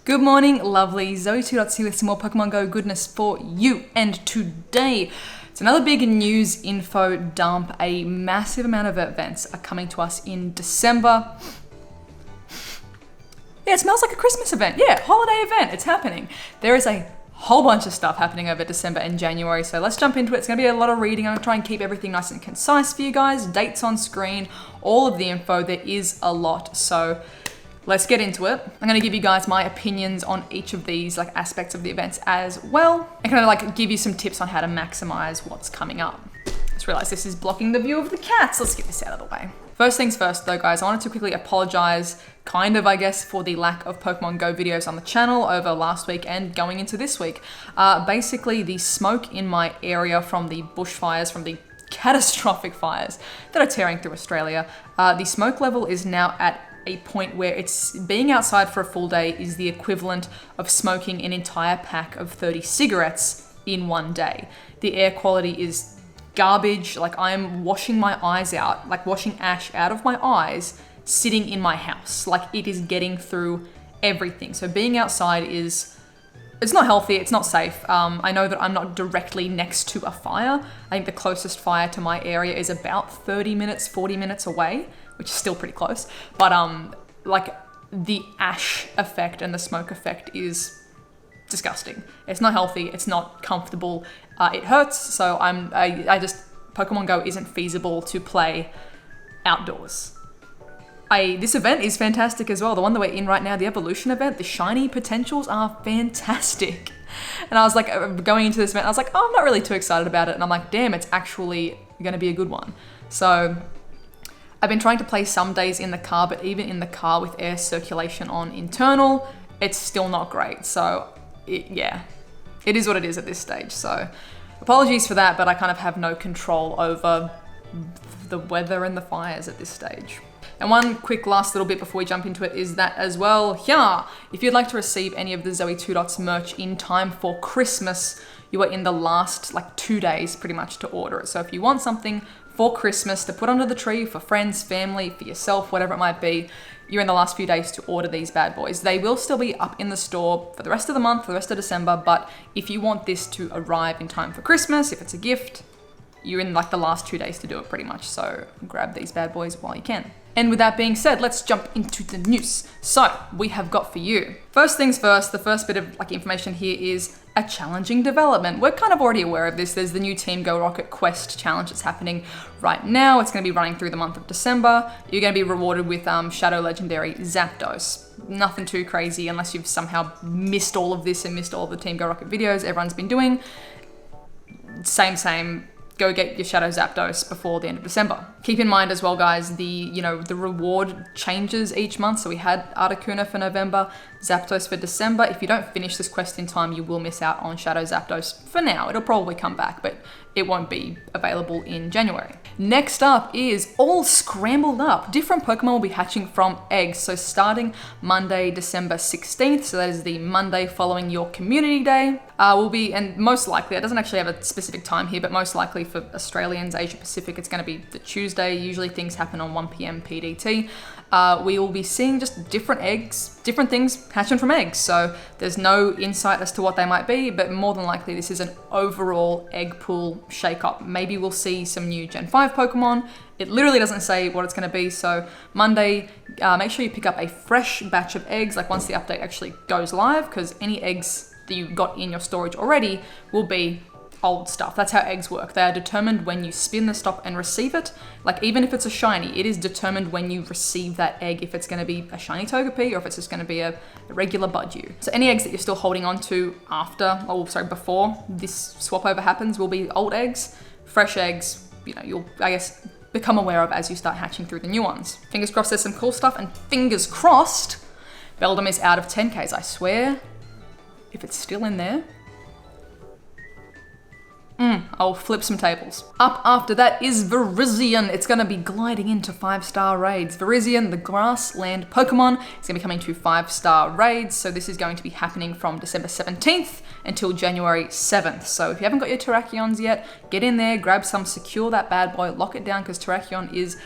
Good morning, lovely. Zoe2Dots here with some more Pokemon Go goodness for you. And today, it's another big news info dump. A massive amount of events are coming to us in December. Yeah, it smells like a Christmas event. Yeah, holiday event. It's happening. There is a whole bunch of stuff happening over December and January, so let's jump into it. It's going to be a lot of reading. I'm going to try and keep everything nice and concise for you guys. Dates on screen, all of the info. There is a lot, so let's get into it. I'm going to give you guys my opinions on each of these aspects of the events as well, and kind of give you some tips on how to maximize what's coming up. Just realized this is blocking the view of the cats. Let's get this out of the way. First things first though, guys, I wanted to quickly apologize, for the lack of Pokemon Go videos on the channel over last week and going into this week. Basically, the smoke in my area from the bushfires, from the catastrophic fires that are tearing through Australia, the smoke level is now at a point where it's being outside for a full day is the equivalent of smoking an entire pack of 30 cigarettes in one day. The air quality is garbage. I am washing my eyes out, washing ash out of my eyes, sitting in my house. It is getting through everything. So being outside it's not healthy, it's not safe. I know that I'm not directly next to a fire. I think the closest fire to my area is about 30 minutes, 40 minutes away, which is still pretty close. But the ash effect and the smoke effect is disgusting. It's not healthy, it's not comfortable, it hurts. So Pokemon Go isn't feasible to play outdoors. This event is fantastic as well. The one that we're in right now, the evolution event, the shiny potentials are fantastic. And I was going into this event, I was like, oh, I'm not really too excited about it. And I'm like, damn, it's actually going to be a good one. So I've been trying to play some days in the car, but even in the car with air circulation on internal, it's still not great. So it is what it is at this stage. So apologies for that, but I kind of have no control over the weather and the fires at this stage. And one quick last little bit before we jump into it is that as well, if you'd like to receive any of the Zoe2Dots merch in time for Christmas, you are in the last 2 days pretty much to order it. So if you want something for Christmas to put under the tree for friends, family, for yourself, whatever it might be, you're in the last few days to order these bad boys. They will still be up in the store for the rest of the month, for the rest of December, but if you want this to arrive in time for Christmas, if it's a gift, you're in the last 2 days to do it pretty much. So grab these bad boys while you can. And with that being said, let's jump into the news. So we have got for you. First things first, the first bit of information here is a challenging development. We're kind of already aware of this. There's the new Team Go Rocket Quest challenge that's happening right now. It's going to be running through the month of December. You're going to be rewarded with Shadow Legendary Zapdos. Nothing too crazy unless you've somehow missed all of this and missed all of the Team Go Rocket videos everyone's been doing. Same. Go get your Shadow Zapdos before the end of December. Keep in mind as well, guys, the reward changes each month. So we had Articuno for November, Zapdos for December. If you don't finish this quest in time, you will miss out on Shadow Zapdos for now. It'll probably come back, but it won't be available in January. Next up is all scrambled up. Different Pokemon will be hatching from eggs. So starting Monday, December 16th, so that is the Monday following your community day, will be, and most likely, it doesn't actually have a specific time here, but most likely for Australians, Asia Pacific, it's going to be the Tuesday. Usually things happen on 1 p.m. PDT. We will be seeing just different eggs, different things hatching from eggs. So there's no insight as to what they might be, but more than likely this is an overall egg pool shake-up. Maybe we'll see some new Gen 5 Pokemon. It literally doesn't say what it's going to be. So Monday, make sure you pick up a fresh batch of eggs, once the update actually goes live, because any eggs that you got in your storage already will be old stuff. That's how eggs work. They are determined when you spin the stop and receive it. Even if it's a shiny, it is determined when you receive that egg, if it's going to be a shiny Togepi or if it's just going to be a regular Budju. So any eggs that you're still holding on to before this swap over happens will be old eggs. Fresh eggs, you'll, become aware of as you start hatching through the new ones. Fingers crossed there's some cool stuff, and fingers crossed Beldum is out of 10Ks. I swear, if it's still in there, I'll flip some tables. Up after that is Virizion. It's going to be gliding into 5-star raids. Virizion, the grassland Pokemon, is going to be coming to 5-star raids. So this is going to be happening from December 17th until January 7th. So if you haven't got your Terrakions yet, get in there, grab some, secure that bad boy, lock it down, because Terrakion is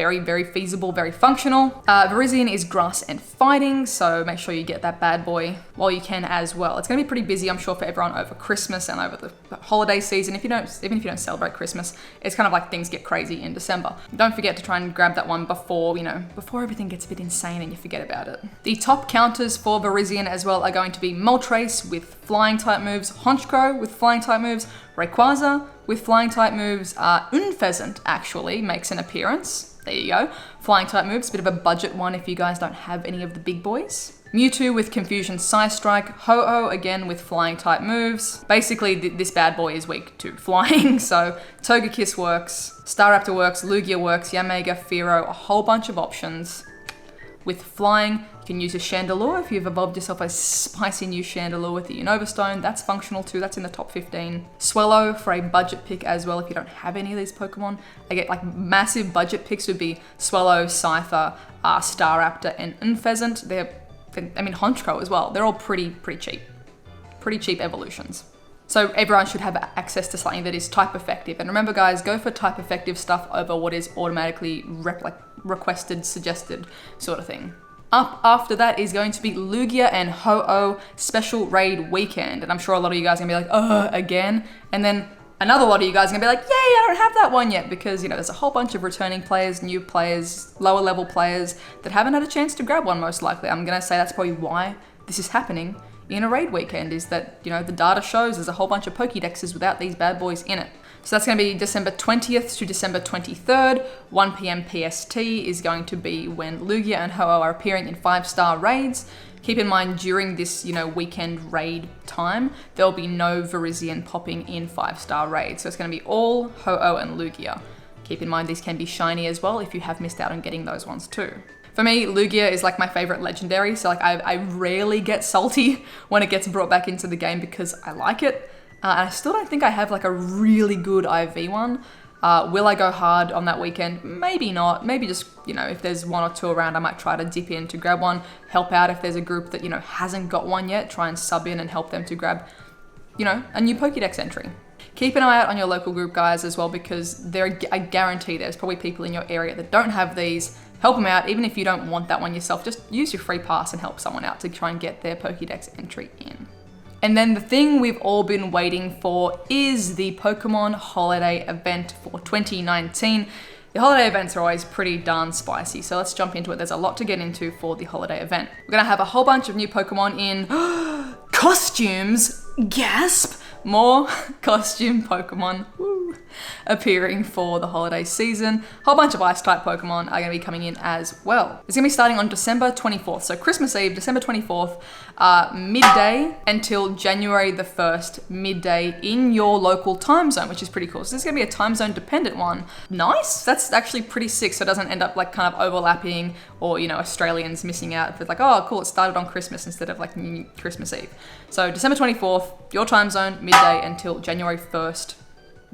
very, very feasible, very functional. Virizion is grass and fighting, so make sure you get that bad boy while you can as well. It's gonna be pretty busy, I'm sure, for everyone over Christmas and over the holiday season. Even if you don't celebrate Christmas, it's kind of like things get crazy in December. Don't forget to try and grab that one before, before everything gets a bit insane and you forget about it. The top counters for Virizion as well are going to be Moltres with flying type moves, Honchkrow with flying type moves, Rayquaza with flying type moves, Unpheasant actually makes an appearance. There you go. Flying type moves, bit of a budget one if you guys don't have any of the big boys. Mewtwo with Confusion Psystrike, Ho-Oh again with flying type moves. Basically, this bad boy is weak to flying, so Togekiss works, Staraptor works, Lugia works, Yamega, Fearow, a whole bunch of options. With flying, you can use a Chandelure if you've evolved yourself a spicy new Chandelure with the Unova Stone. That's functional too, that's in the top 15. Swellow for a budget pick as well if you don't have any of these Pokemon. I get like massive budget picks would be Swellow, Scyther, Staraptor, and Unpheasant. Honchkrow as well. They're all pretty cheap. Pretty cheap evolutions. So everyone should have access to something that is type effective. And remember guys, go for type effective stuff over what is automatically requested, suggested sort of thing. Up after that is going to be Lugia and Ho-Oh Special Raid Weekend. And I'm sure a lot of you guys are gonna be like, again. And then another lot of you guys are gonna be like, yay, I don't have that one yet. Because there's a whole bunch of returning players, new players, lower level players that haven't had a chance to grab one most likely. I'm gonna say that's probably why this is happening in a raid weekend, is that, the data shows there's a whole bunch of Pokédexes without these bad boys in it. So that's going to be December 20th to December 23rd, 1 p.m. PST is going to be when Lugia and Ho-Oh are appearing in 5-star raids. Keep in mind, during this, weekend raid time, there'll be no Virizion popping in 5-star raids. So it's going to be all Ho-Oh and Lugia. Keep in mind, these can be shiny as well if you have missed out on getting those ones too. For me, Lugia is like my favorite legendary, so like I rarely get salty when it gets brought back into the game because I like it. And I still don't think I have like a really good IV one. Will I go hard on that weekend? Maybe not. Maybe just, if there's one or two around, I might try to dip in to grab one. Help out if there's a group that, hasn't got one yet. Try and sub in and help them to grab, a new Pokédex entry. Keep an eye out on your local group, guys, as well, because I guarantee there's probably people in your area that don't have these. Help them out, even if you don't want that one yourself. Just use your free pass and help someone out to try and get their Pokédex entry in. And then the thing we've all been waiting for is the Pokemon Holiday event for 2019. The holiday events are always pretty darn spicy, so let's jump into it. There's a lot to get into for the holiday event. We're gonna have a whole bunch of new Pokemon in costumes, gasp! More costume Pokemon appearing for the holiday season. A whole bunch of Ice-type Pokemon are going to be coming in as well. It's going to be starting on December 24th, so Christmas Eve, December 24th, midday until January the 1st, midday in your local time zone, which is pretty cool. So this is going to be a time zone dependent one. Nice! That's actually pretty sick, so it doesn't end up like kind of overlapping or, Australians missing out if it's like, oh, cool, it started on Christmas instead of like Christmas Eve. So December 24th, your time zone, midday until January 1st,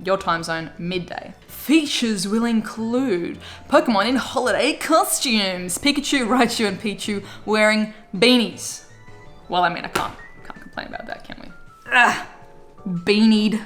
your time zone, midday. Features will include Pokemon in holiday costumes. Pikachu, Raichu, and Pichu wearing beanies. Well, I can't complain about that, can we? Beanied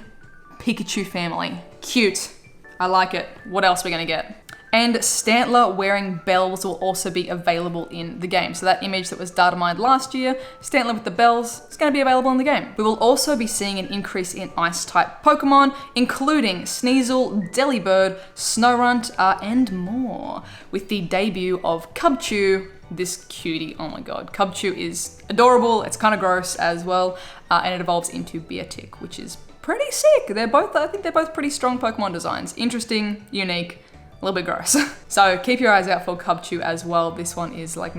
Pikachu family. Cute. I like it. What else are we gonna get? And Stantler wearing bells will also be available in the game. So that image that was data mined last year, Stantler with the bells, is going to be available in the game. We will also be seeing an increase in Ice-type Pokemon, including Sneasel, Delibird, Snorunt, and more. With the debut of Cubchoo, this cutie, oh my god. Cubchoo is adorable, it's kind of gross as well, and it evolves into Beartic, which is pretty sick. I think they're both pretty strong Pokemon designs. Interesting, unique, a little bit gross. So keep your eyes out for Cubchoo as well. This one is like,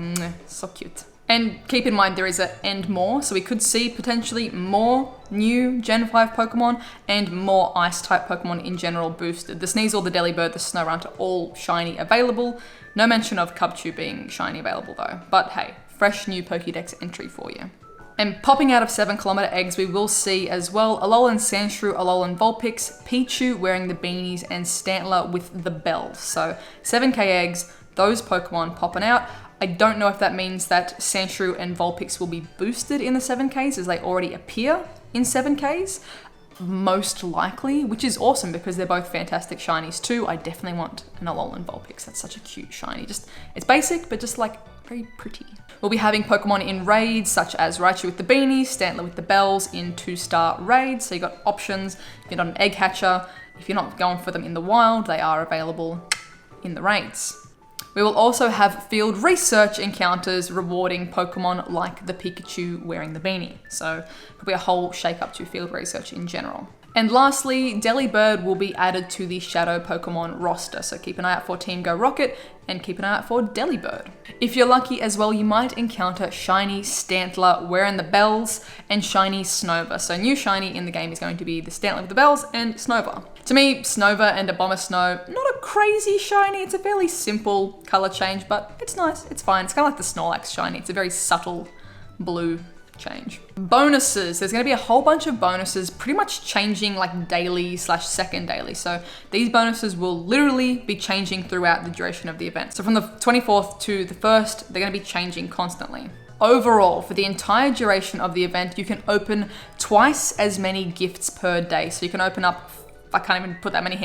so cute. And keep in mind there is a and more, so we could see potentially more new Gen 5 Pokemon and more Ice-type Pokemon in general boosted. The Sneasel, the Delibird, the Snorunt are all shiny available. No mention of Cubchoo being shiny available though. But hey, fresh new Pokédex entry for you. And popping out of 7km eggs, we will see as well Alolan Sandshrew, Alolan Vulpix, Pichu wearing the beanies, and Stantler with the bells. So 7k eggs, those Pokemon popping out. I don't know if that means that Sandshrew and Vulpix will be boosted in the 7Ks as they already appear in 7Ks. most likely, which is awesome because they're both fantastic shinies too. I definitely want an Alolan Vulpix. That's such a cute shiny. Just, it's basic, but just like very pretty. We'll be having Pokemon in raids such as Raichu with the beanies, Stantler with the bells in 2-star raids. So you got options. If you're not an egg hatcher, if you're not going for them in the wild, they are available in the raids. We will also have field research encounters rewarding Pokemon like the Pikachu wearing the beanie. So it'll be a whole shake up to field research in general. And lastly, Delibird will be added to the Shadow Pokémon roster, so keep an eye out for Team Go Rocket and keep an eye out for Delibird. If you're lucky as well, you might encounter Shiny Stantler wearing the bells and Shiny Snover. So new shiny in the game is going to be the Stantler with the bells and Snover. To me, Snover and Abomasnow, not a crazy shiny, it's a fairly simple color change, but it's nice, it's fine. It's kind of like the Snorlax shiny, it's a very subtle blue change. Bonuses, there's going to be a whole bunch of bonuses pretty much changing like daily / second daily. So these bonuses will literally be changing throughout the duration of the event. So from the 24th to the 1st, they're going to be changing constantly. Overall, for the entire duration of the event, you can open twice as many gifts per day. So you can open up, I can't even put that many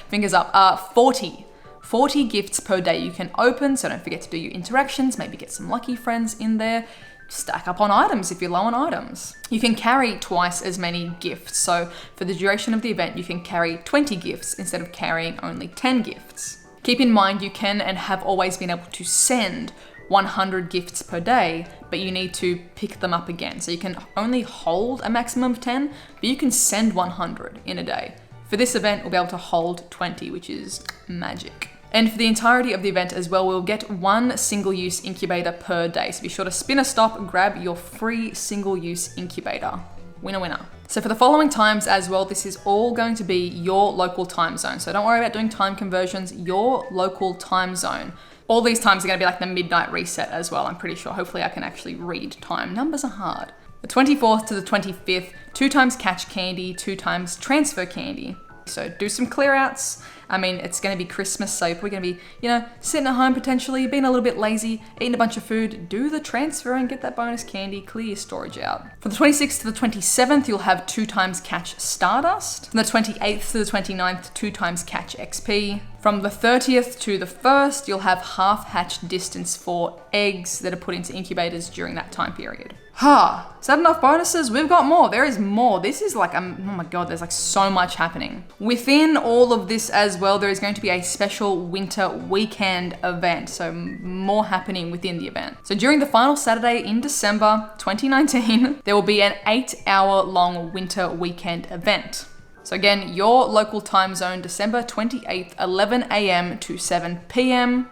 fingers up, 40 gifts per day you can open. So don't forget to do your interactions, maybe get some lucky friends in there. Stack up on items if you're low on items. You can carry twice as many gifts. So for the duration of the event, you can carry 20 gifts instead of carrying only 10 gifts. Keep in mind, you can and have always been able to send 100 gifts per day, but you need to pick them up again. So you can only hold a maximum of 10, but you can send 100 in a day. For this event, we'll be able to hold 20, which is magic. And for the entirety of the event as well, we'll get 1 single-use incubator per day. So be sure to spin a stop, grab your free single-use incubator. Winner, winner. So for the following times as well, this is all going to be your local time zone. So don't worry about doing time conversions, your local time zone. All these times are going to be like the midnight reset as well, I'm pretty sure. Hopefully I can actually read time. Numbers are hard. The 24th to the 25th, 2 times catch candy, 2 times transfer candy. So do some clear outs. I mean, it's going to be Christmas, so you're probably going to be, you know, sitting at home potentially, being a little bit lazy, eating a bunch of food. Do the transfer and get that bonus candy, clear your storage out. From the 26th to the 27th, you'll have 2 times catch Stardust. From the 28th to the 29th, 2 times catch XP. From the 30th to the 1st, you'll have half hatch distance for eggs that are put into incubators during that time period. Is that enough bonuses? We've got more. There is more. This is like, oh my God, there's like so much happening. Within all of this as well, there is going to be a special winter weekend event. So more happening within the event. So during the final Saturday in December 2019, there will be an 8-hour long winter weekend event. So again, your local time zone, December 28th, 11 a.m. to 7 p.m.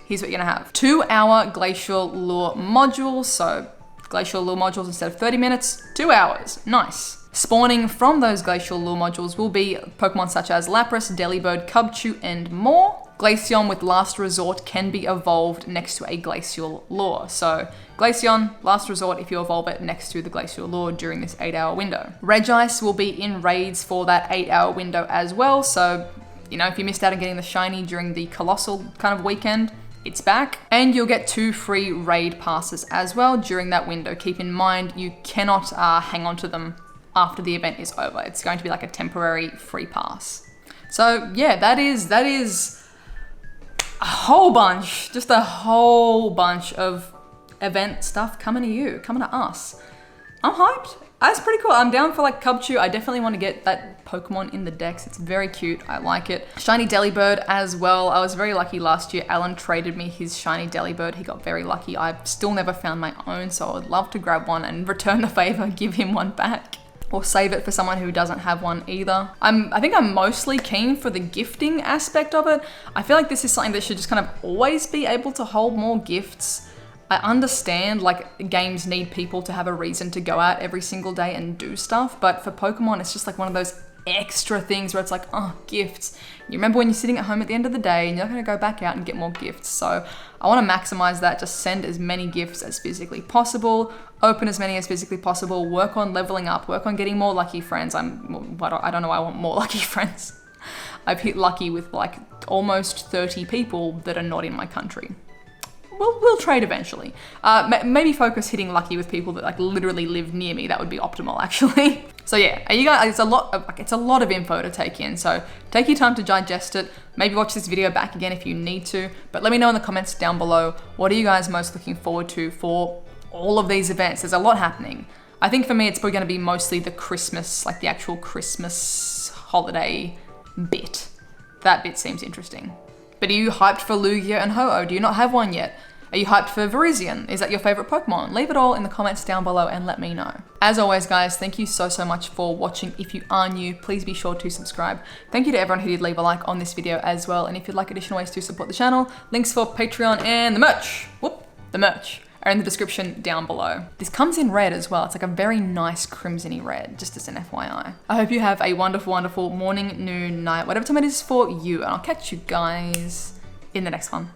Here's what you're gonna have. 2-hour Glacial Lure Modules. So Glacial Lure Modules instead of 30 minutes, 2 hours. Nice. Spawning from those Glacial Lure Modules will be Pokemon such as Lapras, Delibird, Cubchoo, and more. Glaceon with Last Resort can be evolved next to a Glacial Lure. So Glaceon, Last Resort if you evolve it next to the Glacial Lure during this 8-hour window. Regice will be in raids for that 8-hour window as well. So, you know, if you missed out on getting the shiny during the Colossal kind of weekend, it's back. And you'll get 2 free raid passes as well during that window. Keep in mind, you cannot hang on to them after the event is over. It's going to be like a temporary free pass. So yeah, that is a whole bunch, just a whole bunch of event stuff coming to you, coming to us. I'm hyped. That's pretty cool. I'm down for like Cubchoo. I definitely want to get that Pokemon in the decks. It's very cute. I like it. Shiny Delibird as well. I was very lucky last year. Alan traded me his shiny Delibird. He got very lucky. I've still never found my own, so I would love to grab one and return the favor, give him one back. Or save it for someone who doesn't have one either. I think I'm mostly keen for the gifting aspect of it. I feel like this is something that should just kind of always be able to hold more gifts. I understand like games need people to have a reason to go out every single day and do stuff, but for Pokemon, it's just like one of those extra things where it's like, oh, gifts. You remember when you're sitting at home at the end of the day and you're not gonna go back out and get more gifts. So I wanna maximize that, just send as many gifts as physically possible, open as many as physically possible, work on leveling up, work on getting more lucky friends. I don't know why I want more lucky friends. I've hit lucky with like almost 30 people that are not in my country. We'll trade eventually. Maybe focus hitting lucky with people that like literally live near me. That would be optimal actually. So yeah, you guys, it's a lot of info to take in. So take your time to digest it. Maybe watch this video back again if you need to. But let me know in the comments down below, what are you guys most looking forward to for all of these events? There's a lot happening. I think for me, it's probably going to be mostly the Christmas, like the actual Christmas holiday bit. That bit seems interesting. But are you hyped for Lugia and Ho-Oh? Do you not have one yet? Are you hyped for Virizion? Is that your favorite Pokemon? Leave it all in the comments down below and let me know. As always, guys, thank you so much for watching. If you are new, please be sure to subscribe. Thank you to everyone who did leave a like on this video as well. And if you'd like additional ways to support the channel, links for Patreon and the merch, the merch, are in the description down below. This comes in red as well. It's like a very nice crimson-y red, just as an FYI. I hope you have a wonderful, wonderful morning, noon, night, whatever time it is for you. And I'll catch you guys in the next one.